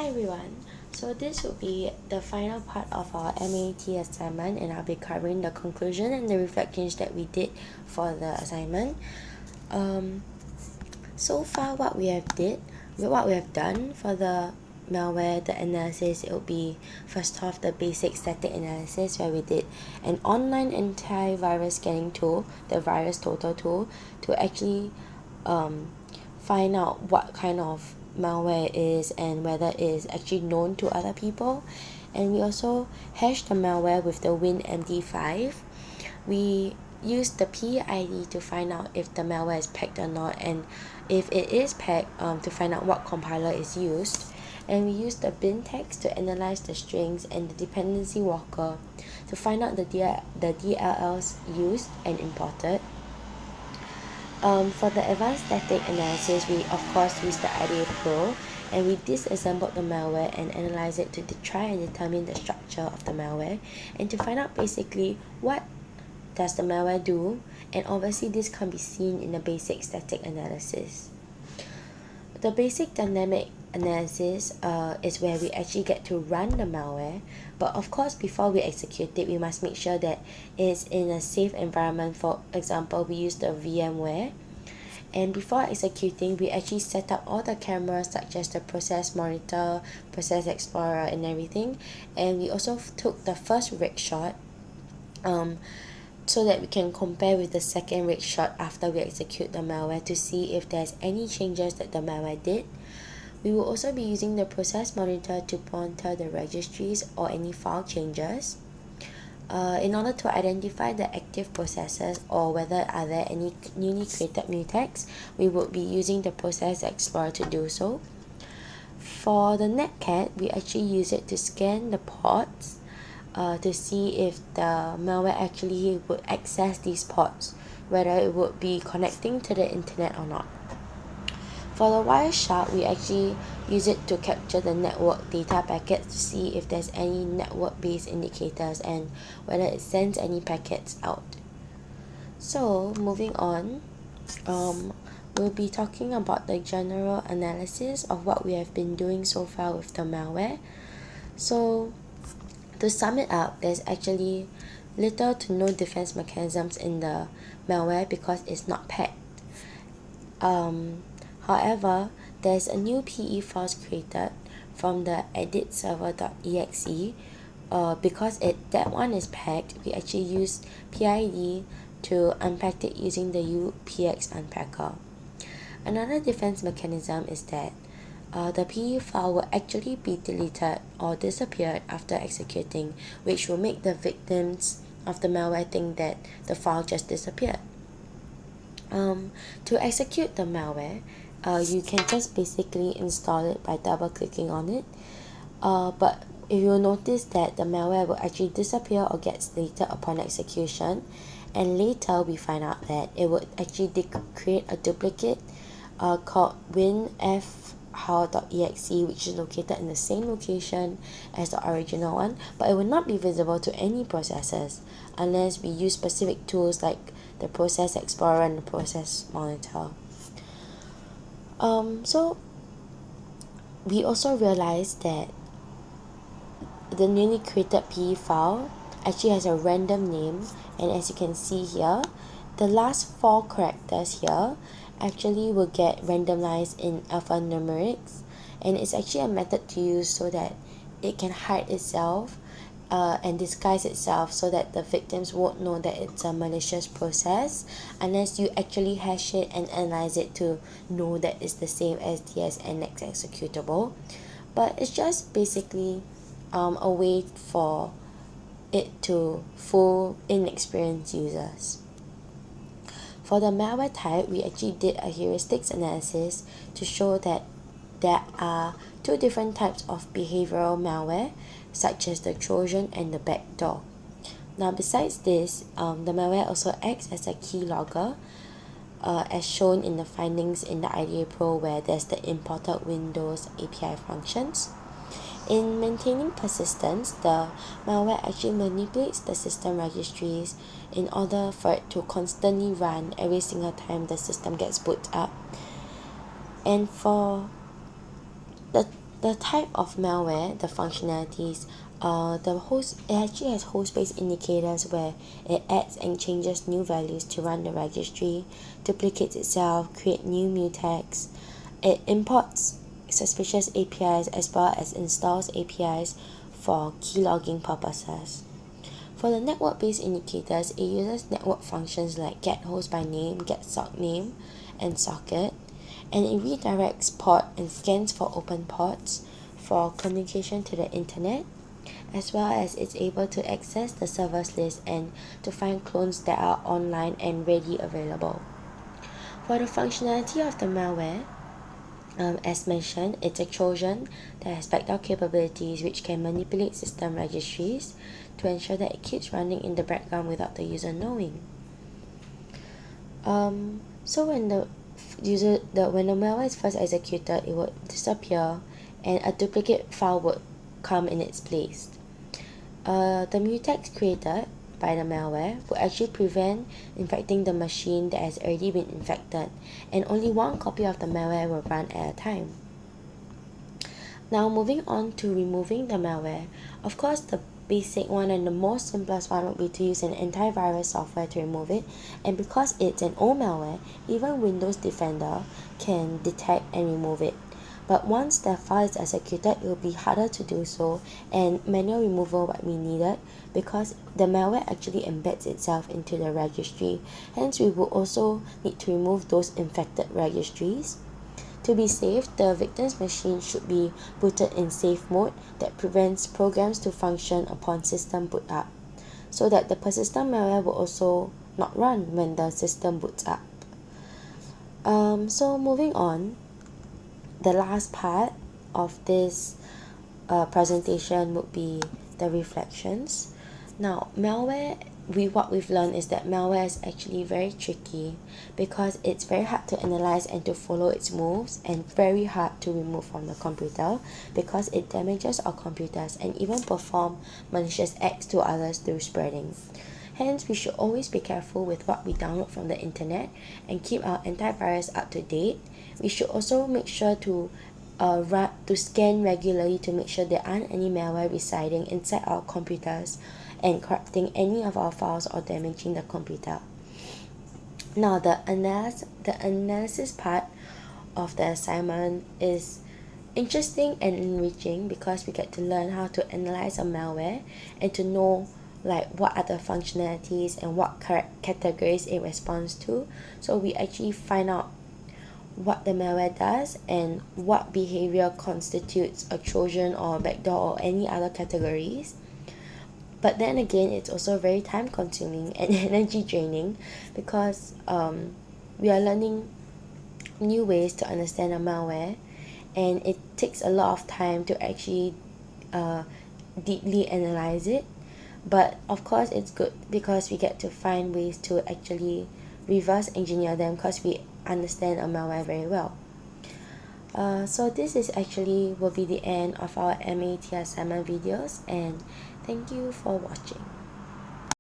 Hi everyone. So this will be the final part of our MAT assignment, and I'll be covering the conclusion and the reflections that we did for the assignment. So far what we have done for the malware, the analysis, it will be first off the basic static analysis, where we did an online antivirus scanning tool, the virus total tool, to actually find out what kind of malware it is and whether it is actually known to other people. And we also hashed the malware with the WinMD5. We used the PID to find out if the malware is packed or not, and if it is packed, to find out what compiler is used. And we used the bin text to analyze the strings and the dependency walker to find out the DLLs used and imported. For the advanced static analysis, we of course used the IDEA Pro, and we disassembled the malware and analyzed it to try and determine the structure of the malware and to find out basically what does the malware do, and obviously this can be seen in the basic static analysis. The basic dynamic analysis is where we actually get to run the malware, but of course before we execute it, we must make sure that it's in a safe environment. For example, we use the VMware, and before executing, we actually set up all the cameras such as the process monitor, process explorer and everything, and we also took the first rig shot so that we can compare with the second rig shot after we execute the malware to see if there's any changes that the malware did. We will also be using the process monitor to monitor the registries or any file changes. In order to identify the active processes or whether are there any newly created mutexes, we would be using the process explorer to do so. For the netcat, we actually use it to scan the ports to see if the malware actually would access these ports, whether it would be connecting to the internet or not. For the Wireshark, we actually use it to capture the network data packets to see if there's any network-based indicators and whether it sends any packets out. So moving on, we'll be talking about the general analysis of what we have been doing so far with the malware. So to sum it up, there's actually little to no defense mechanisms in the malware because it's not packed. However, there's a new PE files created from the editserver.exe. Because that one is packed, we actually use PID to unpack it using the UPX unpacker. Another defense mechanism is that the PE file will actually be deleted or disappeared after executing, which will make the victims of the malware think that the file just disappeared. To execute the malware, you can just basically install it by double clicking on it, but if you'll notice that the malware will actually disappear or gets deleted upon execution, and later we find out that it would actually create a duplicate called winfhow.exe, which is located in the same location as the original one, but it will not be visible to any processes unless we use specific tools like the process explorer and the process monitor. So we also realized that the newly created PE file actually has a random name, and as you can see here, the last 4 characters here actually will get randomized in alphanumerics, and it's actually a method to use so that it can hide itself and disguise itself so that the victims won't know that it's a malicious process unless you actually hash it and analyze it to know that it's the same as DSNX executable. But it's just basically a way for it to fool inexperienced users. For the malware type, we actually did a heuristics analysis to show that there are 2 different types of behavioral malware, such as the Trojan and the backdoor. Now besides this, the malware also acts as a keylogger, as shown in the findings in the IDEA Pro, where there's the imported Windows API functions. In maintaining persistence, the malware actually manipulates the system registries in order for it to constantly run every single time the system gets boot up. And for the The type of malware, the functionalities, it actually has host-based indicators where it adds and changes new values to run the registry, duplicates itself, create new mutex. It imports suspicious APIs as well as installs APIs for keylogging purposes. For the network-based indicators, it uses network functions like get host by name, get sock name, and socket, and it redirects port and scans for open ports for communication to the internet, as well as it's able to access the servers list and to find clones that are online and readily available. For the functionality of the malware, as mentioned, it's a Trojan that has backdoor capabilities which can manipulate system registries to ensure that it keeps running in the background without the user knowing. So when the malware is first executed, it would disappear and a duplicate file would come in its place. The mutex created by the malware will actually prevent infecting the machine that has already been infected, and only one copy of the malware will run at a time. Now moving on to removing the malware, of course the basic one and the most simplest one would be to use an antivirus software to remove it, and because it's an old malware, even Windows Defender can detect and remove it. But once the file is executed, it will be harder to do so, and manual removal will be needed because the malware actually embeds itself into the registry. Hence, we will also need to remove those infected registries. To be safe, the victim's machine should be booted in safe mode that prevents programs to function upon system boot up, so that the persistent malware will also not run when the system boots up. So moving on, the last part of this presentation would be the reflections. Now, what we've learned is that malware is actually very tricky because it's very hard to analyze and to follow its moves, and very hard to remove from the computer because it damages our computers and even perform malicious acts to others through spreading. Hence, we should always be careful with what we download from the internet and keep our antivirus up to date. We should also make sure to scan regularly to make sure there aren't any malware residing inside our computers and corrupting any of our files or damaging the computer. Now, the analysis part of the assignment is interesting and enriching because we get to learn how to analyze a malware and to know what are the functionalities and what categories it responds to. So we actually find out what the malware does and what behavior constitutes a Trojan or a backdoor or any other categories. But then again, it's also very time consuming and energy draining because we are learning new ways to understand a malware, and it takes a lot of time to actually deeply analyze it. But of course it's good because we get to find ways to actually reverse engineer them because we understand a malware very well. So this is actually will be the end of our MAAT assignment videos, and thank you for watching.